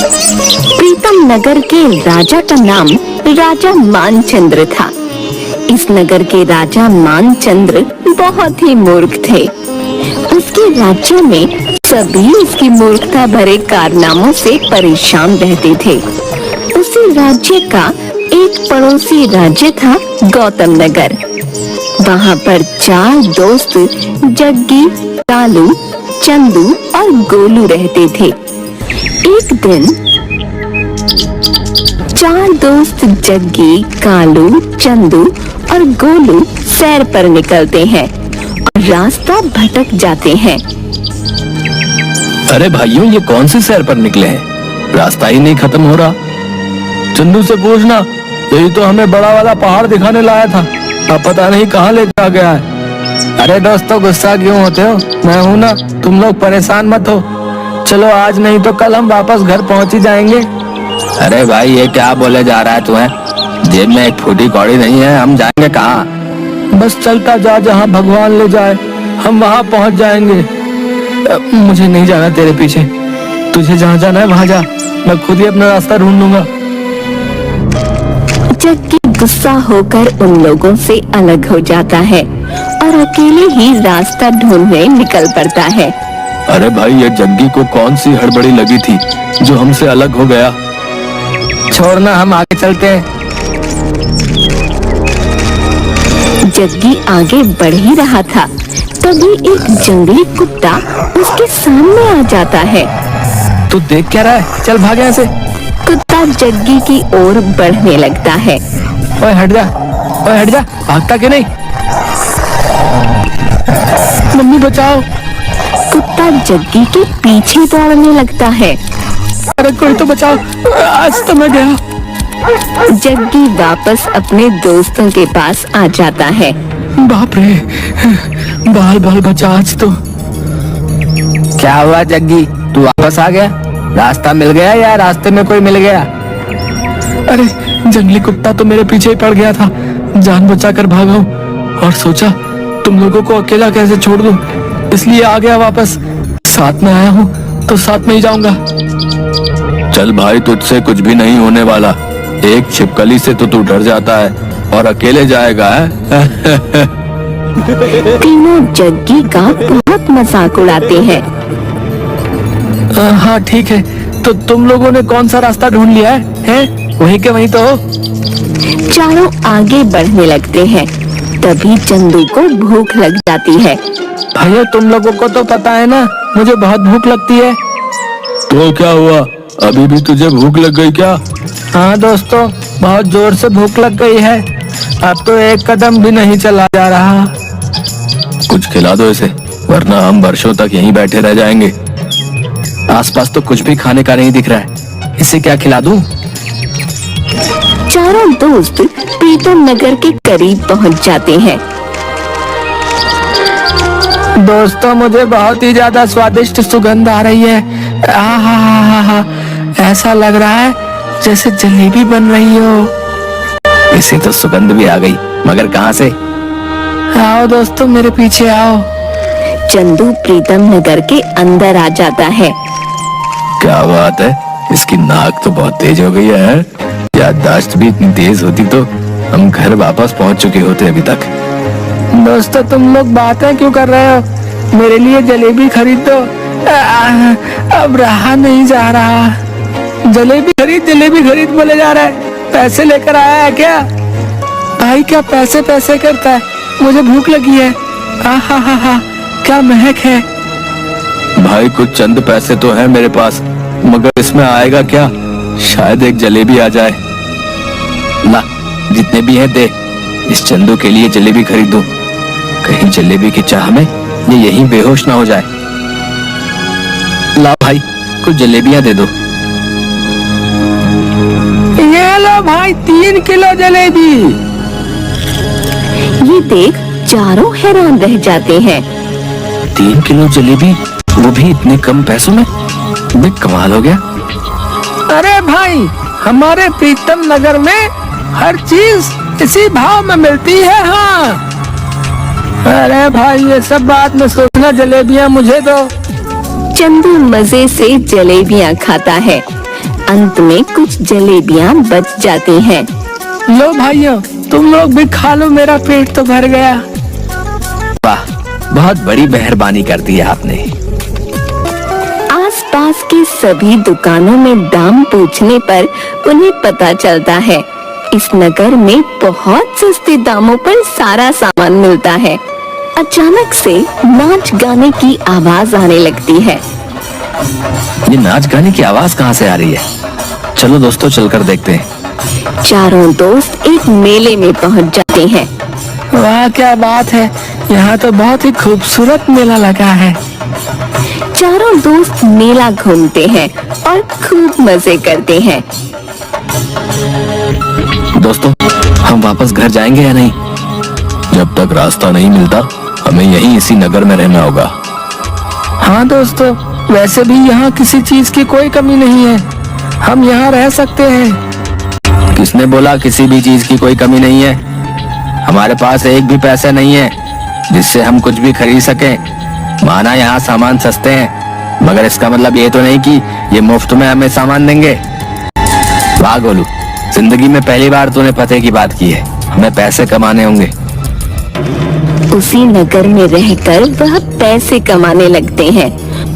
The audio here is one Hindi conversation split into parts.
प्रीतम नगर के राजा का नाम राजा मानचंद्र था। इस नगर के राजा मानचंद्र बहुत ही मूर्ख थे। उसके राज्य में सभी उसकी मूर्खता भरे कारनामों से परेशान रहते थे। उसी राज्य का एक पड़ोसी राज्य था गौतम नगर। वहाँ पर 4 दोस्त जग्गी, कालू, चंदू और गोलू रहते थे। एक दिन 4 दोस्त जग्गी, कालू, चंदू और गोलू सैर पर निकलते हैं और रास्ता भटक जाते हैं। अरे भाइयों, ये कौन सी सैर पर निकले हैं? रास्ता ही नहीं खत्म हो रहा। चंदू से पूछना, यही तो हमें बड़ा वाला पहाड़ दिखाने लाया था, अब पता नहीं कहाँ ले जा गया है। अरे दोस्तों, गुस्सा क्यों होते हो? मैं हूँ ना, तुम लोग परेशान मत हो। चलो आज नहीं तो कल हम वापस घर पहुँच ही जाएंगे। अरे भाई, ये क्या बोले जा रहा है तुम्हें? जेब में एक फूटी कौड़ी नहीं है, हम जाएंगे कहाँ? बस चलता जा, जहाँ भगवान ले जाए हम वहाँ पहुँच जाएंगे। मुझे नहीं जाना तेरे पीछे, तुझे जहाँ जाना है वहाँ जा, मैं खुद ही अपना रास्ता ढूंढ लूंगा। जग्गी गुस्सा होकर उन लोगों से अलग हो जाता है और अकेले ही रास्ता ढूंढने निकल पड़ता है। अरे भाई, ये जग्गी को कौन सी हड़बड़ी लगी थी जो हमसे अलग हो गया? छोड़ना, हम आगे चलते हैं। जग्गी आगे बढ़ ही रहा था, तभी एक जंगली कुत्ता उसके सामने आ जाता है। तू देख क्या रहा है? चल भाग यहाँ से। कुत्ता जग्गी की ओर बढ़ने लगता है। ओए हट जा, ओए हट जा, भागता क्यों नहीं? मम्मी बचाओ। कुत्ता जग्गी के पीछे दौड़ने लगता है। अरे कोई तो बचाओ, आज तो मैं गया। जग्गी वापस अपने दोस्तों के पास आ जाता है। बाप रे, बाल बाल बचा आज तो। क्या हुआ जग्गी, तू वापस आ गया? रास्ता मिल गया या रास्ते में कोई मिल गया? अरे जंगली कुत्ता तो मेरे पीछे ही पड़ गया था, जान बचाकर भागा हूँ और सोचा तुम लोगों को अकेला कैसे छोड़ दूं, इसलिए आ गया वापस। साथ में आया हूँ तो साथ में ही जाऊंगा। चल भाई, तुझसे कुछ भी नहीं होने वाला। एक छिपकली से तो तू डर जाता है और अकेले जाएगा है? तीनों जग्गी का बहुत मजाक उड़ाते हैं। हाँ ठीक है, तो तुम लोगों ने कौन सा रास्ता ढूंढ लिया है? वहीं के वहीं तो हो। चारों आगे बढ़ने लगते हैं, तभी चंदू को भूख लग जाती है। भैया तुम लोगों को तो पता है ना, मुझे बहुत भूख लगती है। तो क्या हुआ, अभी भी तुझे भूख लग गई क्या? हाँ दोस्तों, बहुत जोर से भूख लग गई है, अब तो एक कदम भी नहीं चला जा रहा। कुछ खिला दो इसे, वरना हम वर्षों तक यहीं बैठे रह जाएंगे। आसपास तो कुछ भी खाने का नहीं दिख रहा है, इसे क्या खिला दूं? चारों दोस्त प्रीतम नगर के करीब पहुंच जाते हैं। दोस्तों, मुझे बहुत ही ज्यादा स्वादिष्ट सुगंध आ रही है। आहा, ऐसा लग रहा है जैसे जलेबी बन रही हो। इसे तो सुगंध भी आ गई, मगर कहाँ से? आओ दोस्तों, मेरे पीछे आओ। चंदू प्रीतम नगर के अंदर आ जाता है। क्या बात है, इसकी नाक तो बहुत तेज हो गई है। याददाश्त भी इतनी तेज होती तो हम घर वापस पहुंच चुके होते अभी तक। दोस्तों, तुम लोग बातें क्यों कर रहे हो? मेरे लिए जलेबी खरीद दो। अब रहा नहीं जा रहा। जलेबी खरीद बोले जा रहा है। पैसे लेकर आया है क्या? भाई क्या पैसे पैसे करता है, मुझे भूख लगी है। आहा, क्या महक है। भाई कुछ चंद पैसे तो हैं मेरे पास, मगर इसमें आएगा क्या? शायद एक जलेबी आ जाए। ला, जितने भी हैं दे, इस चंदू के लिए जलेबी खरीद दूं। कहीं जलेबी की चाह में ये यहीं बेहोश ना हो जाए। ला भाई, कुछ जलेबियां दे दो। ये लो भाई, 3 किलो जलेबी। ये देख चारों हैरान रह जाते हैं। 3 किलो जलेबी, वो भी इतने कम पैसों में? बे कमाल हो गया। अरे भाई, हमारे प्रीतम नगर में हर चीज इसी भाव में मिलती है। हाँ, अरे भाई ये सब बात में सोचना, जलेबियां मुझे दो। चंदू मजे से जलेबियां खाता है। अंत में कुछ जलेबियां बच जाती हैं। लो भाइयों, तुम लोग भी खा लो, मेरा पेट तो भर गया। वाह, बहुत बड़ी मेहरबानी कर दी आपने। आसपास के सभी दुकानों में दाम पूछने पर उन्हें पता चलता है इस नगर में बहुत सस्ते दामों पर सारा सामान मिलता है। अचानक से नाच गाने की आवाज आने लगती है। ये नाच गाने की आवाज कहाँ से आ रही है? चलो दोस्तों, चलकर देखते हैं। चारों दोस्त एक मेले में पहुंच जाते हैं। वाह, क्या बात है, यहाँ तो बहुत ही खूबसूरत मेला लगा है। चारों दोस्त मेला घूमते हैं और खूब मजे करते हैं। दोस्तों, हम वापस घर जाएंगे या नहीं? जब तक रास्ता नहीं मिलता हमें यहीं इसी नगर में रहना होगा। हाँ दोस्तों, वैसे भी यहाँ किसी चीज की कोई कमी नहीं है, हम यहाँ रह सकते हैं। किसने बोला किसी भी चीज की कोई कमी नहीं है? हमारे पास एक भी पैसा नहीं है जिससे हम कुछ भी खरीद सकें। माना यहाँ सामान सस्ते हैं, मगर इसका मतलब ये तो नहीं कि ये मुफ्त में हमें सामान देंगे। वाह गोलू, जिंदगी में पहली बार तूने पते की बात की है। हमें पैसे कमाने होंगे। उसी नगर में रहकर वह पैसे कमाने लगते हैं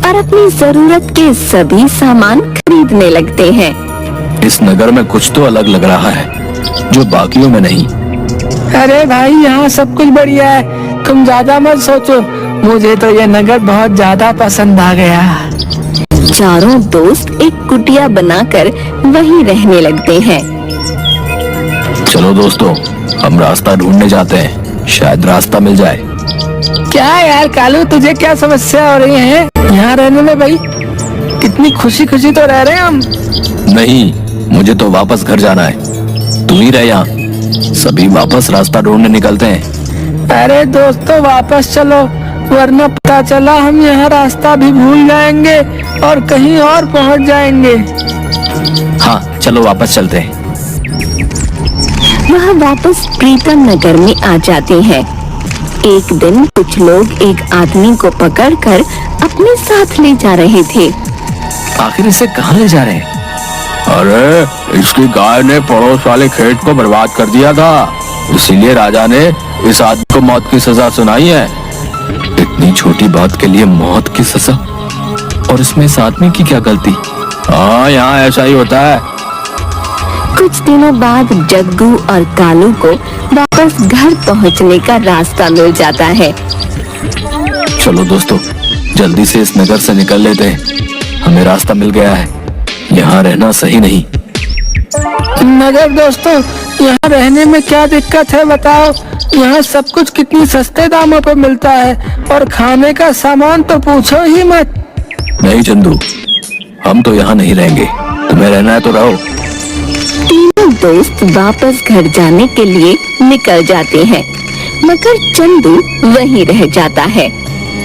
और अपनी जरूरत के सभी सामान खरीदने लगते हैं। इस नगर में कुछ तो अलग लग रहा है जो बाकियों में नहीं। अरे भाई, यहाँ सब कुछ बढ़िया है, तुम ज्यादा मत सोचो। मुझे तो ये नगर बहुत ज्यादा पसंद आ गया। चारों दोस्त एक कुटिया बनाकर वहीं रहने लगते हैं। चलो दोस्तों, हम रास्ता ढूंढने जाते हैं, शायद रास्ता मिल जाए। क्या यार कालू, तुझे क्या समस्या हो रही है यहाँ रहने में? भाई कितनी खुशी खुशी तो रह रहे हैं हम। नहीं, मुझे तो वापस घर जाना है। तू ही रह यहाँ, सभी वापस रास्ता ढूंढने निकलते हैं। अरे दोस्तों, वापस चलो, वरना पता चला हम यहाँ रास्ता भी भूल जाएंगे और कहीं और पहुँच जाएंगे। हाँ चलो वापस चलते हैं। वह वापस प्रीतम नगर में आ जाते हैं। एक दिन कुछ लोग एक आदमी को पकड़कर अपने साथ ले जा रहे थे। आखिर इसे कहाँ ले जा रहे हैं? अरे, इसकी गाय ने पड़ोस वाले खेत को बर्बाद कर दिया था, इसीलिए राजा ने इस आदमी को मौत की सजा सुनाई है। इतनी छोटी बात के लिए मौत की सजा? और इसमें इस आदमी की क्या गलती? हाँ, यहाँ ऐसा ही होता है। कुछ दिनों बाद जग्गू और कालू को वापस घर पहुंचने का रास्ता मिल जाता है। चलो दोस्तों, जल्दी से इस नगर से निकल लेते हैं, हमें रास्ता मिल गया है। यहाँ रहना सही नहीं। मगर दोस्तों, यहाँ रहने में क्या दिक्कत है बताओ? यहाँ सब कुछ कितनी सस्ते दामों पर मिलता है और खाने का सामान तो पूछो ही मत। नहीं चंदू, हम तो यहाँ नहीं रहेंगे, तुम्हें रहना है तो रहो। तीनों दोस्त वापस घर जाने के लिए निकल जाते हैं, मगर चंदू वहीं रह जाता है।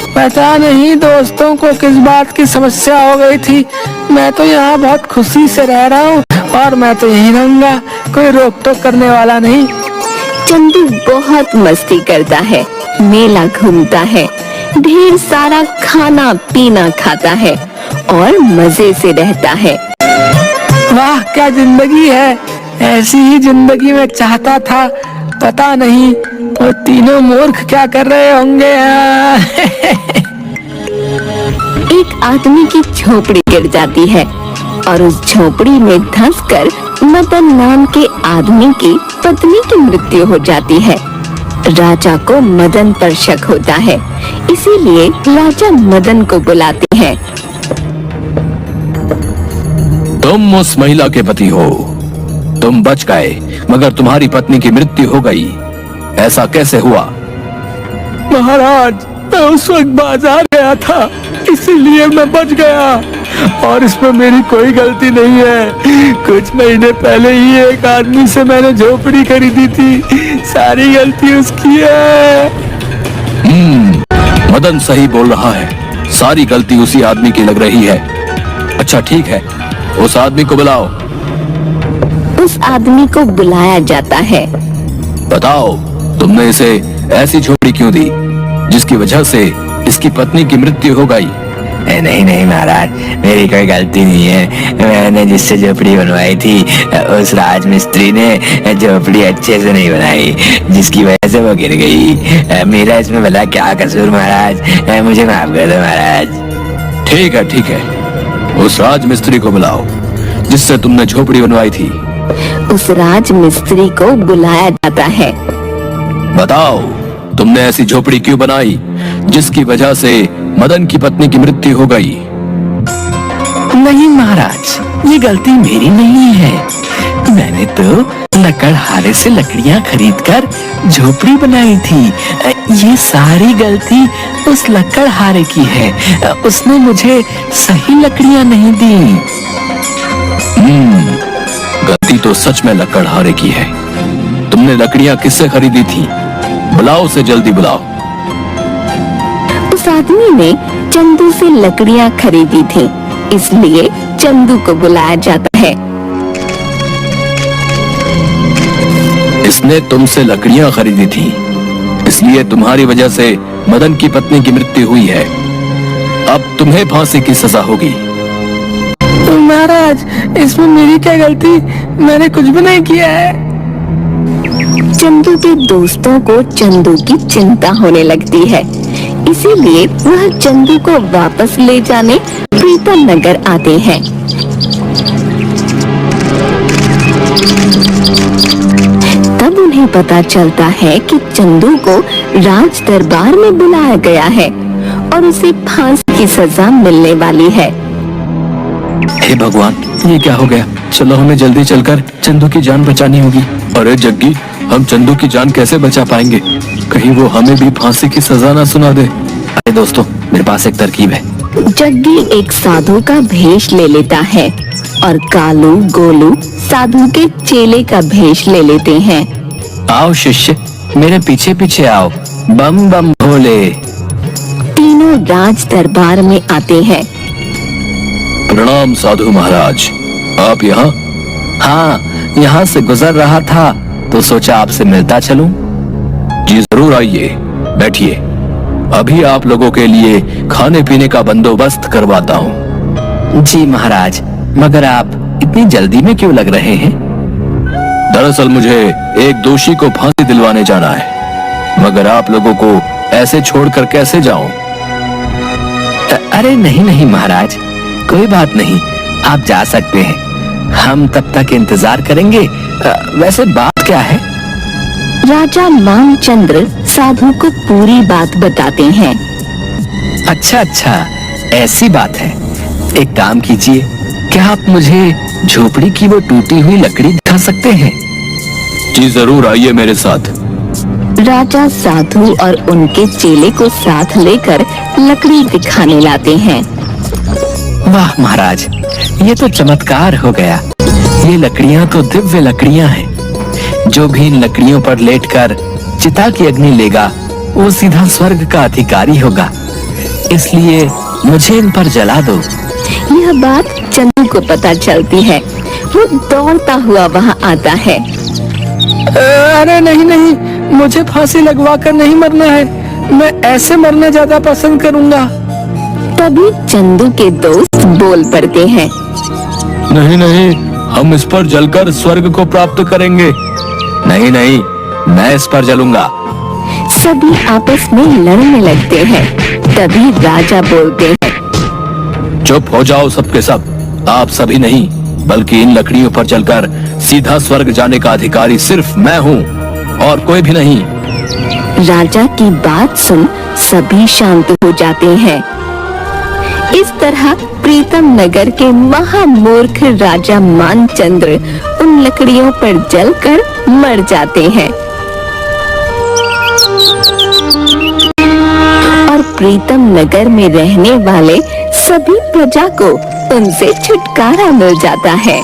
पता नहीं दोस्तों को किस बात की समस्या हो गई थी, मैं तो यहाँ बहुत खुशी से रह रहा हूँ और मैं तो यहीं रहूंगा, कोई रोक टोक करने वाला नहीं। चंदू बहुत मस्ती करता है, मेला घूमता है, ढेर सारा खाना पीना खाता है और मजे से रहता है। वाह, क्या जिंदगी है, ऐसी ही जिंदगी मैं चाहता था। पता नहीं वो तीनों मूर्ख क्या कर रहे होंगे यहाँ। एक आदमी की झोपड़ी गिर जाती है और उस झोपड़ी में धंसकर मदन नाम के आदमी की पत्नी की मृत्यु हो जाती है। राजा को मदन पर शक होता है, इसीलिए राजा मदन को बुलाते हैं। तुम उस महिला के पति हो, तुम बच गए, मगर तुम्हारी पत्नी की मृत्यु हो गई, ऐसा कैसे हुआ? महाराज, मैं उस वक्त बाजार गया था, इसीलिए मैं बच गया और इसमें मेरी कोई गलती नहीं है। कुछ महीने पहले ही एक आदमी से मैंने झोपड़ी खरीदी थी, सारी गलती उसकी है। मदन सही बोल रहा है, सारी गलती उसी आदमी की लग रही है। अच्छा ठीक है, उस आदमी को बुलाओ। उस आदमी को बुलाया जाता है। बताओ, तुमने इसे ऐसी झोपड़ी क्यों दी जिसकी वजह से इसकी पत्नी की मृत्यु हो गई? नहीं नहीं महाराज, मेरी कोई गलती नहीं है। मैंने जिससे झोपड़ी बनवाई थी उस राजमिस्त्री ने झोपड़ी अच्छे से नहीं बनाई, जिसकी वजह से वो गिर गई। मेरा इसमें भला क्या कसूर महाराज, मुझे माफ कर दो महाराज। ठीक है, उस राजमिस्त्री को बुलाओ जिससे तुमने झोपड़ी बनवाई थी। उस राजमिस्त्री को बुलाया जाता है। बताओ, तुमने ऐसी झोपड़ी क्यों बनाई जिसकी वजह से मदन की पत्नी की मृत्यु हो गई? नहीं महाराज, ये गलती मेरी नहीं है। मैंने तो लकड़हारे से लकड़ियां खरीदकर झोपड़ी बनाई थी। ये सारी गलती उस लकड़हारे की है। उसने मुझे सही लकड़ियां नहीं दी। गलती तो सच में लकड़हारे की है। तुमने लकड़ियां किससे खरीदी थी? बुलाओ उसे, जल्दी बुलाओ। उस आदमी ने चंदू से लकड़ियां खरीदी थी, इसलिए चंदू को बुलाया जाता है। इसने तुमसे लकड़ियां खरीदी थी, इसलिए तुम्हारी वजह से मदन की पत्नी की मृत्यु हुई है। अब तुम्हें फांसी की सजा होगी। महाराज, इसमें मेरी क्या गलती? मैंने कुछ भी नहीं किया है। चंदू के दोस्तों को चंदू की चिंता होने लगती है, इसीलिए वह चंदू को वापस ले जाने प्रीतम नगर आते हैं। तब उन्हें पता चलता है कि चंदू को राज दरबार में बुलाया गया है और उसे फांसी की सजा मिलने वाली है। हे भगवान, ये क्या हो गया? चलो हमें जल्दी चलकर चंदू की जान बचानी होगी। अरे जग्गी, हम चंदू की जान कैसे बचा पाएंगे? कहीं वो हमें भी फांसी की सजा ना सुना दे। अरे दोस्तों, मेरे पास एक तरकीब है। जग्गी एक साधु का भेष ले लेता है और कालू गोलू साधु के चेले का भेष ले लेते हैं। आओ शिष्य, मेरे पीछे पीछे आओ, बम बम भोले। तीनों राज दरबार में आते हैं। प्रणाम साधु महाराज, आप यहाँ? हाँ, यहाँ से गुजर रहा था तो सोचा आपसे मिलता चलूं। जी जरूर आइए, बैठिए। अभी आप लोगों के लिए खाने पीने का बंदोबस्त करवाता हूँ। जी महाराज, मगर आप इतनी जल्दी में क्यों लग रहे हैं? दरअसल मुझे एक दोषी को फांसी दिलवाने जाना है, मगर आप लोगों को ऐसे छोड़कर कैसे जाऊं? अरे नहीं नहीं महाराज, कोई बात नहीं, आप जा सकते हैं। हम तब तक इंतजार करेंगे। वैसे बात क्या है? राजा मानचंद्र साधु को पूरी बात बताते हैं। अच्छा, ऐसी बात है। एक काम कीजिए, क्या आप मुझे झोपड़ी की वो टूटी हुई लकड़ी दिखा सकते हैं? जी जरूर, आइए मेरे साथ। राजा साधु और उनके चेले को साथ लेकर लकड़ी दिखाने लाते हैं। वाह महाराज, ये तो चमत्कार हो गया। ये लकड़ियां तो दिव्य लकड़ियां हैं। जो भी इन लकड़ियों पर लेटकर चिता की अग्नि लेगा वो सीधा स्वर्ग का अधिकारी होगा। इसलिए मुझे इन पर जला दो। यह बात चंदू को पता चलती है। वो दौड़ता हुआ वहाँ आता है। अरे नहीं, मुझे फांसी लगवा कर नहीं मरना है। मैं ऐसे मरना ज्यादा पसंद करूंगा। तभी चंदू के दोस्त बोल पड़ते हैं। नहीं, हम इस पर जलकर स्वर्ग को प्राप्त करेंगे। नहीं, मैं इस पर जलूंगा। सभी आपस में लड़ने लगते हैं। तभी राजा बोलते हैं, चुप हो जाओ सबके सब। आप सभी नहीं, बल्कि इन लकड़ियों पर चलकर सीधा स्वर्ग जाने का अधिकारी सिर्फ मैं हूँ और कोई भी नहीं। राजा की बात सुन सभी शांत हो जाते हैं। इस तरह प्रीतम नगर के महामूर्ख राजा मानचंद्र उन लकड़ियों पर जलकर मर जाते हैं और प्रीतम नगर में रहने वाले सभी प्रजा को उनसे छुटकारा मिल जाता है।